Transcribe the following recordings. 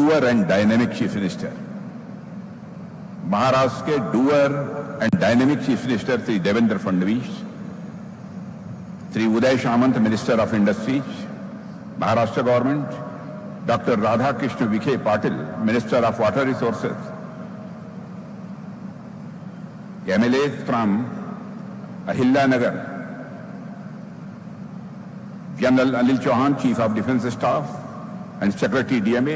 Doer and dynamic chief minister, Maharashtra के doer and dynamic chief minister Shri Devendra Fadnavis, Shri Uday Samant minister of industries, Maharashtra government, doctor Radhakrishna Vikhe Patil minister of water resources, MLAs from Ahilya General Anil Chauhan, Chief of Defence Staff and Secretary DMA,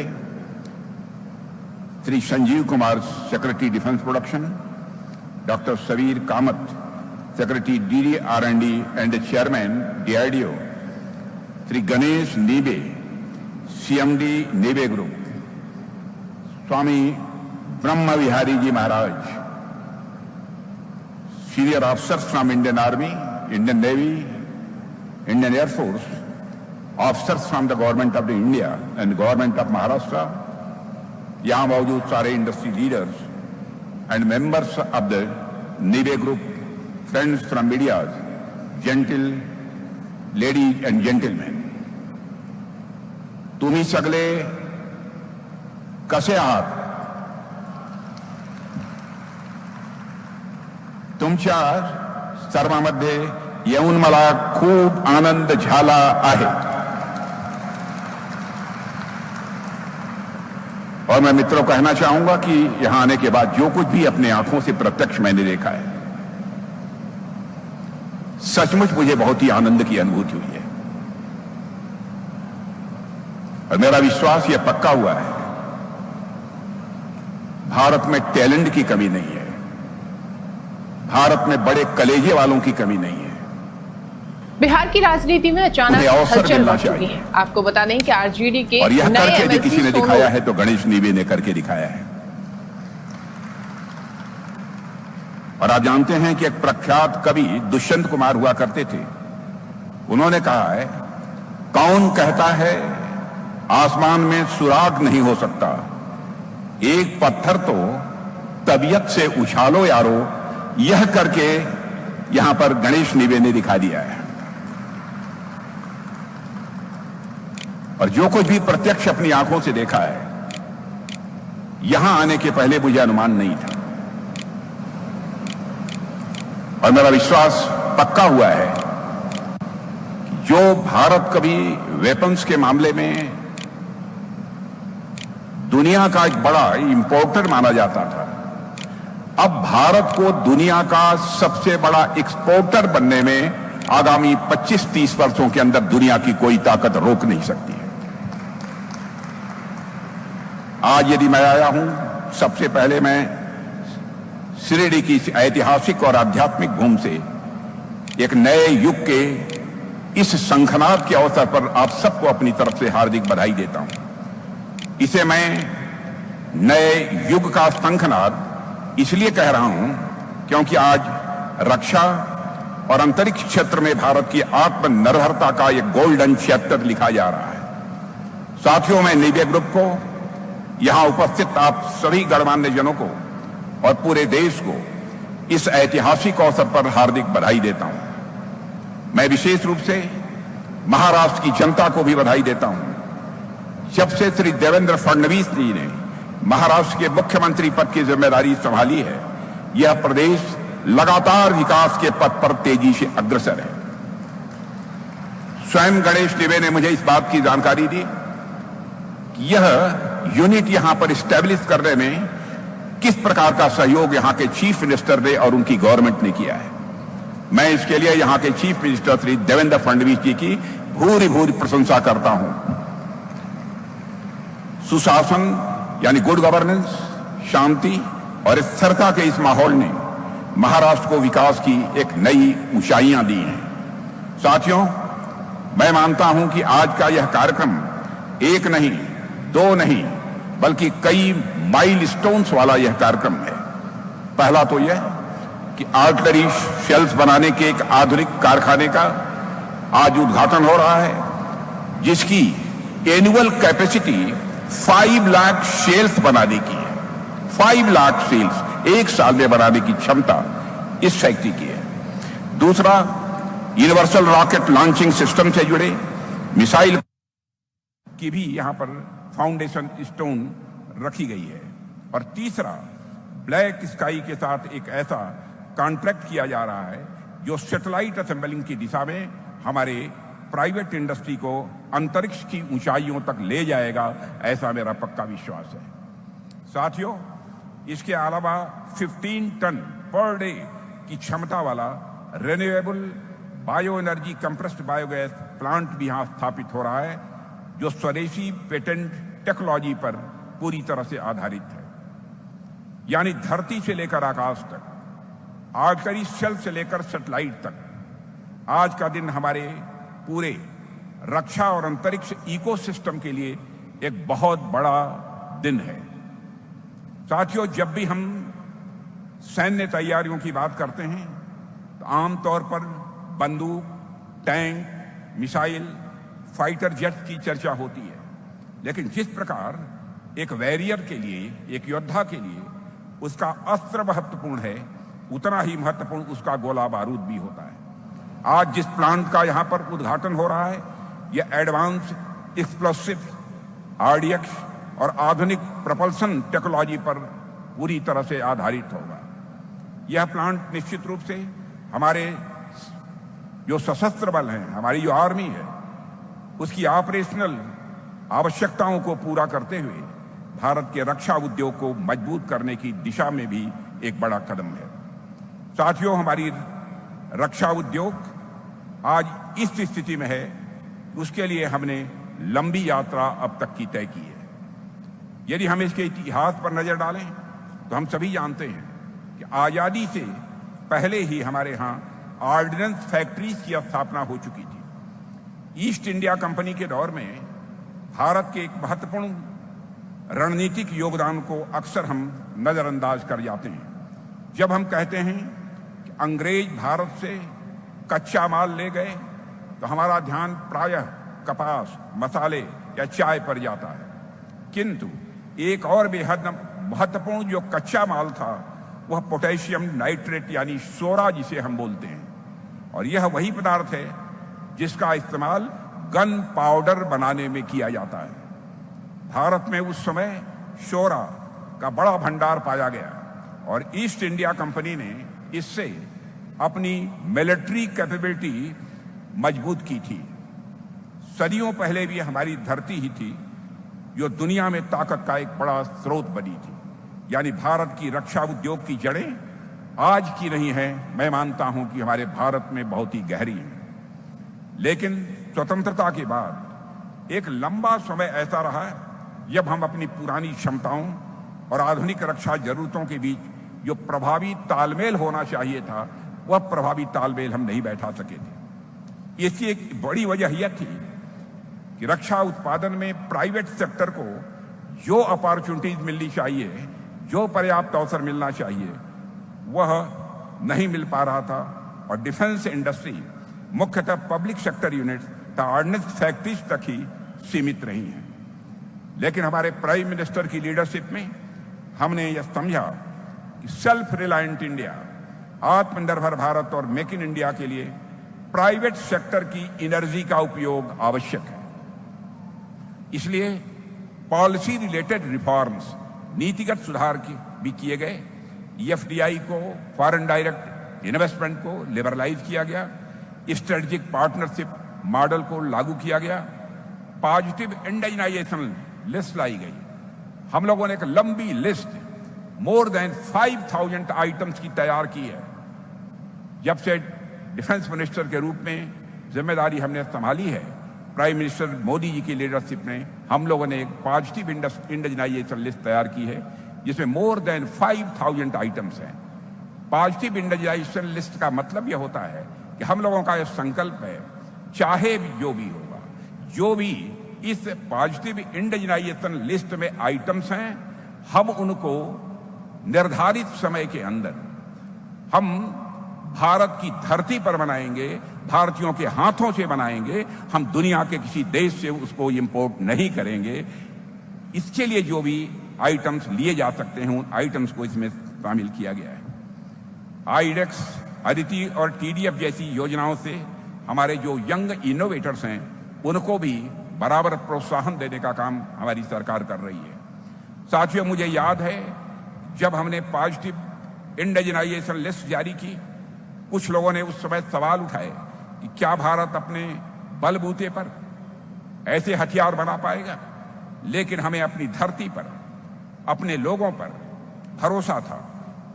Sri Sanjeev Kumar, Secretary Defence Production, Dr. Saveer Kamath, Secretary DD R&D and Chairman DRDO, Sri Ganesh Nebe, CMD Nebe Group, Swami Brahma Vihari Ji Maharaj, senior officers from Indian Army, Indian Navy, Indian Air Force, officers from the government of India and government of Maharashtra, यहाँ मौजूद सारे industry leaders and members of the नेवे group, friends from media, gentle ladies and gentleman, तुम्ही सगळे कसे आहात? तुमच्या सर्वांमध्ये येऊन मला खूप आनंद झाला आहे और मैं मित्रों कहना चाहूंगा कि यहां आने के बाद जो कुछ भी अपने आंखों से प्रत्यक्ष मैंने देखा है, सचमुच मुझे बहुत ही आनंद की अनुभूति हुई है और मेरा विश्वास यह पक्का हुआ है, भारत में टैलेंट की कमी नहीं है, भारत में बड़े कलेजे वालों की कमी नहीं है। बिहार की राजनीति में अचानक हलचल मच चुकी है। आपको बता दें कि आरजेडी के और यह करके यदि किसी ने दिखाया है तो गणेश नीबे ने करके दिखाया है। और आप जानते हैं कि एक प्रख्यात कवि दुष्यंत कुमार हुआ करते थे, उन्होंने कहा है, कौन कहता है आसमान में सुराग नहीं हो सकता, एक पत्थर तो तबीयत से उछालो यारो, यह करके यहां पर गणेश नीबे ने दिखा दिया है। और जो कुछ भी प्रत्यक्ष अपनी आंखों से देखा है, यहां आने के पहले मुझे अनुमान नहीं था और मेरा विश्वास पक्का हुआ है कि जो भारत कभी वेपन्स के मामले में दुनिया का एक बड़ा इंपोर्टर माना जाता था, अब भारत को दुनिया का सबसे बड़ा एक्सपोर्टर बनने में आगामी 25-30 वर्षों के अंदर दुनिया की कोई ताकत रोक नहीं सकती है। आज यदि मैं आया हूं, सबसे पहले मैं शिरडी की ऐतिहासिक और आध्यात्मिक भूमि से एक नए युग के इस शंखनाद के अवसर पर आप सबको अपनी तरफ से हार्दिक बधाई देता हूं। इसे मैं नए युग का शंखनाद इसलिए कह रहा हूं क्योंकि आज रक्षा और अंतरिक्ष क्षेत्र में भारत की आत्मनिर्भरता का एक गोल्डन चैप्टर लिखा जा रहा है। साथियों, मैं नीबे ग्रुप को, यहां उपस्थित आप सभी गणमान्य जनों को और पूरे देश को इस ऐतिहासिक अवसर पर हार्दिक बधाई देता हूं। मैं विशेष रूप से महाराष्ट्र की जनता को भी बधाई देता हूं। जब से श्री देवेंद्र फडणवीस जी ने महाराष्ट्र के मुख्यमंत्री पद की जिम्मेदारी संभाली है, यह प्रदेश लगातार विकास के पथ पर तेजी से अग्रसर है। स्वयं गणेश नीबे ने मुझे इस बात की जानकारी दी कि यह यूनिट यहां पर स्टैब्लिश करने में किस प्रकार का सहयोग यहां के चीफ मिनिस्टर ने और उनकी गवर्नमेंट ने किया है। मैं इसके लिए यहां के चीफ मिनिस्टर श्री देवेंद्र फडणवीस जी की भूरि भूरि प्रशंसा करता हूं। सुशासन यानी गुड गवर्नेंस, शांति और स्थिरता के इस माहौल ने महाराष्ट्र को विकास की एक नई ऊंचाइयां दी हैं। साथियों, मैं मानता हूं कि आज का यह कार्यक्रम एक नहीं, दो नहीं, बल्कि कई माइलस्टोन्स वाला यह कार्यक्रम है। पहला तो यह कि आर्टिलरी शेल्स बनाने के एक आधुनिक कारखाने का आज उद्घाटन हो रहा है, जिसकी एनुअल कैपेसिटी 5 लाख शेल्स बनाने की है। 5 लाख शेल्स एक साल में बनाने की क्षमता इस फैक्ट्री की है। दूसरा, यूनिवर्सल रॉकेट लॉन्चिंग सिस्टम से जुड़े मिसाइल की भी यहाँ पर फाउंडेशन स्टोन रखी गई है। और तीसरा, ब्लैक स्काई के साथ एक ऐसा कॉन्ट्रैक्ट किया जा रहा है जो सैटेलाइट असेंबलिंग की दिशा में हमारे प्राइवेट इंडस्ट्री को अंतरिक्ष की ऊंचाइयों तक ले जाएगा, ऐसा मेरा पक्का विश्वास है। साथियों, इसके अलावा 15 टन पर डे की क्षमता वाला renewable bio energy compressed biogas plant भी यहां स्थापित हो रहा है, जो स्वदेशी पेटेंट टेक्नोलॉजी पर पूरी तरह से आधारित है। यानी धरती से लेकर आकाश तक, आखिरी सेल से लेकर सैटेलाइट तक, आज का दिन हमारे पूरे रक्षा और अंतरिक्ष इकोसिस्टम के लिए एक बहुत बड़ा दिन है। साथियों, जब भी हम सैन्य तैयारियों की बात करते हैं तो आमतौर पर बंदूक, टैंक, मिसाइल, फाइटर जेट की चर्चा होती है, लेकिन जिस प्रकार एक वॉरियर के लिए, एक योद्धा के लिए उसका अस्त्र महत्वपूर्ण है, उतना ही महत्वपूर्ण उसका गोला बारूद भी होता है। आज जिस प्लांट का यहां पर उद्घाटन हो रहा है, यह एडवांस एक्सप्लोसिव, आरडीएक्स और आधुनिक प्रपल्सन टेक्नोलॉजी पर पूरी तरह से आधारित होगा। यह प्लांट निश्चित रूप से हमारे जो सशस्त्र बल हैं, हमारी जो आर्मी है, उसकी ऑपरेशनल आवश्यकताओं को पूरा करते हुए भारत के रक्षा उद्योग को मजबूत करने की दिशा में भी एक बड़ा कदम है। साथियों, हमारी रक्षा उद्योग आज इस स्थिति में है, उसके लिए हमने लंबी यात्रा अब तक की तय की है। यदि हम इसके इतिहास पर नजर डालें तो हम सभी जानते हैं कि आजादी से पहले ही हमारे यहाँ ऑर्डिनेंस फैक्ट्रीज की स्थापना हो चुकी थी। ईस्ट इंडिया कंपनी के दौर में भारत के एक महत्वपूर्ण रणनीतिक योगदान को अक्सर हम नजरअंदाज कर जाते हैं। जब हम कहते हैं कि अंग्रेज भारत से कच्चा माल ले गए तो हमारा ध्यान प्रायः कपास, मसाले या चाय पर जाता है, किंतु एक और बेहद महत्वपूर्ण जो कच्चा माल था वह पोटेशियम नाइट्रेट यानी सोरा जिसे हम बोलते हैं, और यह वही पदार्थ है जिसका इस्तेमाल गन पाउडर बनाने में किया जाता है। भारत में उस समय सोरा का बड़ा भंडार पाया गया और ईस्ट इंडिया कंपनी ने इससे अपनी मिलिट्री कैपेबिलिटी मजबूत की थी। सदियों पहले भी हमारी धरती ही थी जो दुनिया में ताकत का एक बड़ा स्रोत बनी थी। यानी भारत की रक्षा उद्योग की जड़ें आज की नहीं है, मैं मानता हूं कि हमारे भारत में बहुत ही गहरी हैं। लेकिन स्वतंत्रता के बाद एक लंबा समय ऐसा रहा है जब हम अपनी पुरानी क्षमताओं और आधुनिक रक्षा जरूरतों के बीच जो प्रभावी तालमेल होना चाहिए था, वह प्रभावी तालमेल हम नहीं बैठा सके थे। इसकी एक बड़ी वजह यह थी कि रक्षा उत्पादन में प्राइवेट सेक्टर को जो अपॉर्चुनिटीज मिलनी चाहिए, जो पर्याप्त अवसर मिलना चाहिए, वह नहीं मिल पा रहा था और डिफेंस इंडस्ट्री मुख्यतः पब्लिक सेक्टर यूनिट्स तथा ऑर्डिनेंस फैक्ट्रीज तक ही सीमित रही हैं। लेकिन हमारे प्राइम मिनिस्टर की लीडरशिप में हमने यह समझा कि सेल्फ रिलायंट इंडिया, आत्मनिर्भर भारत और मेक इन इंडिया के लिए प्राइवेट सेक्टर की एनर्जी का उपयोग आवश्यक है। इसलिए पॉलिसी रिलेटेड रिफॉर्म्स, नीतिगत सुधार भी किए गए। एफडीआई को, फॉरेन डायरेक्ट इन्वेस्टमेंट को लिबरलाइज किया गया, स्ट्रेटेजिक पार्टनरशिप मॉडल को लागू किया गया, पॉजिटिव इंडिजिनाइजेशन लिस्ट लाई गई। हम लोगों ने एक लंबी लिस्ट, मोर देन 5000 आइटम्स की तैयार की है। जब से डिफेंस मिनिस्टर के रूप में जिम्मेदारी हमने संभाली है, प्राइम मिनिस्टर मोदी जी की लीडरशिप में हम लोगों ने एक पॉजिटिव इंडिजिनाइजेशन लिस्ट तैयार की है, जिसमें मोर देन 5000 आइटम्स हैं। पॉजिटिव इंडिजिनाइजेशन लिस्ट का मतलब यह होता है कि हम लोगों का यह संकल्प है, चाहे भी जो भी होगा, जो भी इस पॉजिटिव इंडिजिनाइजेशन लिस्ट में आइटम्स हैं, हम उनको निर्धारित समय के अंदर हम भारत की धरती पर बनाएंगे, भारतीयों के हाथों से बनाएंगे। हम दुनिया के किसी देश से उसको इंपोर्ट नहीं करेंगे। इसके लिए जो भी आइटम्स लिए जा सकते हैं, उन आइटम्स को इसमें शामिल किया गया है। आईडेक्स, अदिति और टीडीएफ जैसी योजनाओं से हमारे जो यंग इनोवेटर्स हैं, उनको भी बराबर प्रोत्साहन देने का काम हमारी सरकार कर रही है। साथियों, मुझे याद है जब हमने पॉजिटिव इंडिजिनाइजेशन लिस्ट जारी की, कुछ लोगों ने उस समय सवाल उठाए कि क्या भारत अपने बलबूते पर ऐसे हथियार बना पाएगा। लेकिन हमें अपनी धरती पर, अपने लोगों पर भरोसा था।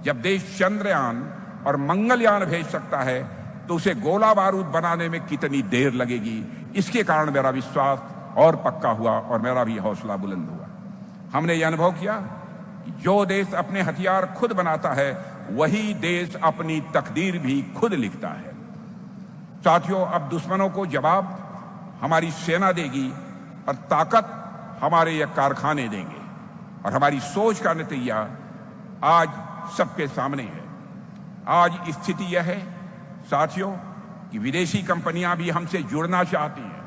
जब देश चंद्रयान और मंगलयान भेज सकता है तो उसे गोला बारूद बनाने में कितनी देर लगेगी, इसके कारण मेरा विश्वास और पक्का हुआ और मेरा भी हौसला बुलंद हुआ। हमने यह अनुभव किया कि जो देश अपने हथियार खुद बनाता है वही देश अपनी तकदीर भी खुद लिखता है। साथियों, अब दुश्मनों को जवाब हमारी सेना देगी और ताकत हमारे ये कारखाने देंगे। और हमारी सोच का नतीजा आज सबके सामने है। आज स्थिति यह है साथियों कि विदेशी कंपनियां भी हमसे जुड़ना चाहती हैं,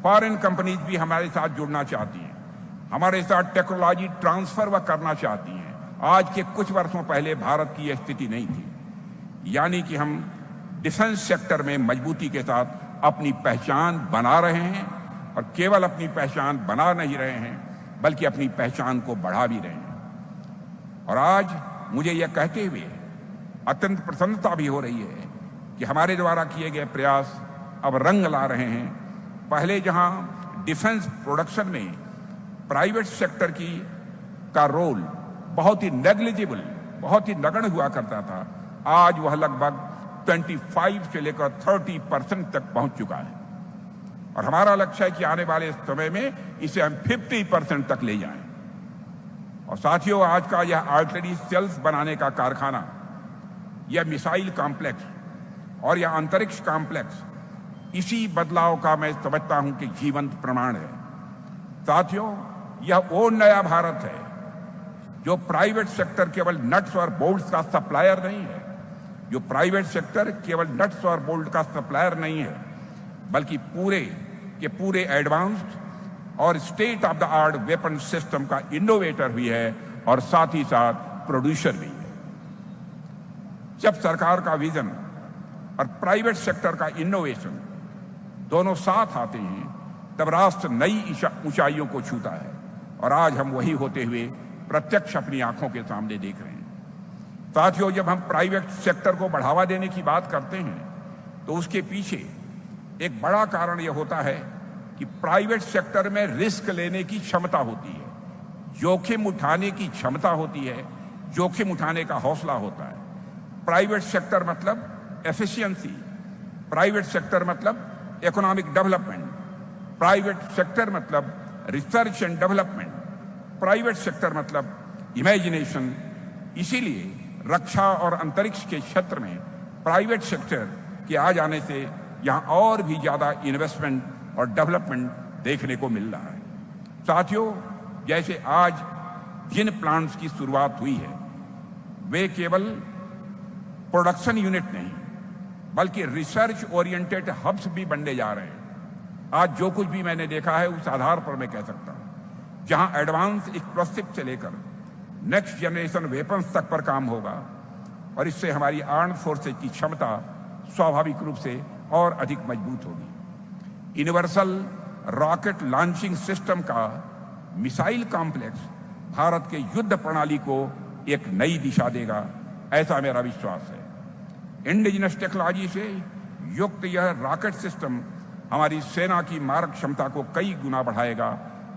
फॉरेन कंपनीज भी हमारे साथ जुड़ना चाहती हैं, हमारे साथ टेक्नोलॉजी ट्रांसफर वह करना चाहती हैं। आज के कुछ वर्षों पहले भारत की यह स्थिति नहीं थी। यानी कि हम डिफेंस सेक्टर में मजबूती के साथ अपनी पहचान बना रहे हैं और केवल अपनी पहचान बना नहीं रहे हैं बल्कि अपनी पहचान को बढ़ा भी रहे हैं। और आज मुझे यह कहते हुए अत्यंत प्रसन्नता भी हो रही है कि हमारे द्वारा किए गए प्रयास अब रंग ला रहे हैं। पहले जहां डिफेंस प्रोडक्शन में प्राइवेट सेक्टर का रोल बहुत ही नेग्लिजिबल, बहुत ही नगण्य हुआ करता था, आज वह लगभग 25 से लेकर 30% तक पहुंच चुका है। और हमारा लक्ष्य है कि आने वाले समय में इसे हम 50% तक ले जाएं। और साथियों, आज का यह आर्टिलरी सेल्स बनाने का कारखाना, यह मिसाइल कॉम्प्लेक्स और यह अंतरिक्ष कॉम्प्लेक्स इसी बदलाव का मैं समझता हूं कि जीवंत प्रमाण है। साथियों, यह वो नया भारत है जो प्राइवेट सेक्टर केवल नट्स और बोल्ट्स का सप्लायर नहीं है, जो प्राइवेट सेक्टर केवल नट्स और बोल्ट का सप्लायर नहीं है बल्कि पूरे के पूरे एडवांस्ड और state of the art weapon system का इनोवेटर भी है और साथ ही साथ प्रोड्यूसर भी है। जब सरकार का विजन और प्राइवेट सेक्टर का इनोवेशन दोनों साथ आते हैं तब राष्ट्र नई ऊंचाइयों को छूता है। और आज हम वही होते हुए प्रत्यक्ष अपनी आंखों के सामने देख रहे हैं। साथियों, जब हम प्राइवेट सेक्टर को बढ़ावा देने की बात करते हैं तो उसके पीछे एक बड़ा कारण यह होता है कि प्राइवेट सेक्टर में रिस्क लेने की क्षमता होती है, जोखिम उठाने की क्षमता होती है, जोखिम उठाने का हौसला होता है। प्राइवेट सेक्टर मतलब एफिशिएंसी, प्राइवेट सेक्टर मतलब इकोनॉमिक डेवलपमेंट, प्राइवेट सेक्टर मतलब research and development, private sector मतलब इमेजिनेशन। इसीलिए रक्षा और अंतरिक्ष के क्षेत्र में प्राइवेट सेक्टर के आ जाने से यहां और भी ज्यादा इन्वेस्टमेंट और डेवलपमेंट देखने को मिल रहा है। साथियों, जैसे आज जिन प्लांट्स की शुरुआत हुई है वे केवल प्रोडक्शन यूनिट नहीं बल्कि रिसर्च ओरिएंटेड हब्स भी बनने जा रहे हैं। आज जो कुछ भी मैंने देखा है उस आधार पर मैं कह सकता हूं जहां एडवांस एक्सप्लोसिव से लेकर नेक्स्ट जनरेशन वेपन्स तक पर काम होगा और इससे हमारी आर्म्ड फोर्सेज की क्षमता स्वाभाविक रूप से और अधिक मजबूत होगी। यूनिवर्सल रॉकेट लॉन्चिंग सिस्टम का मिसाइल कॉम्प्लेक्स भारत के युद्ध प्रणाली को एक नई दिशा देगा, ऐसा मेरा विश्वास है। इंडिजिनस टेक्नोलॉजी से युक्त यह रॉकेट सिस्टम हमारी सेना की मारक क्षमता को कई गुना बढ़ाएगा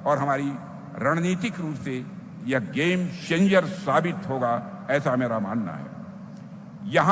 और हमारी रणनीतिक रूप से यह गेम चेंजर साबित होगा, ऐसा मेरा मानना है। यहां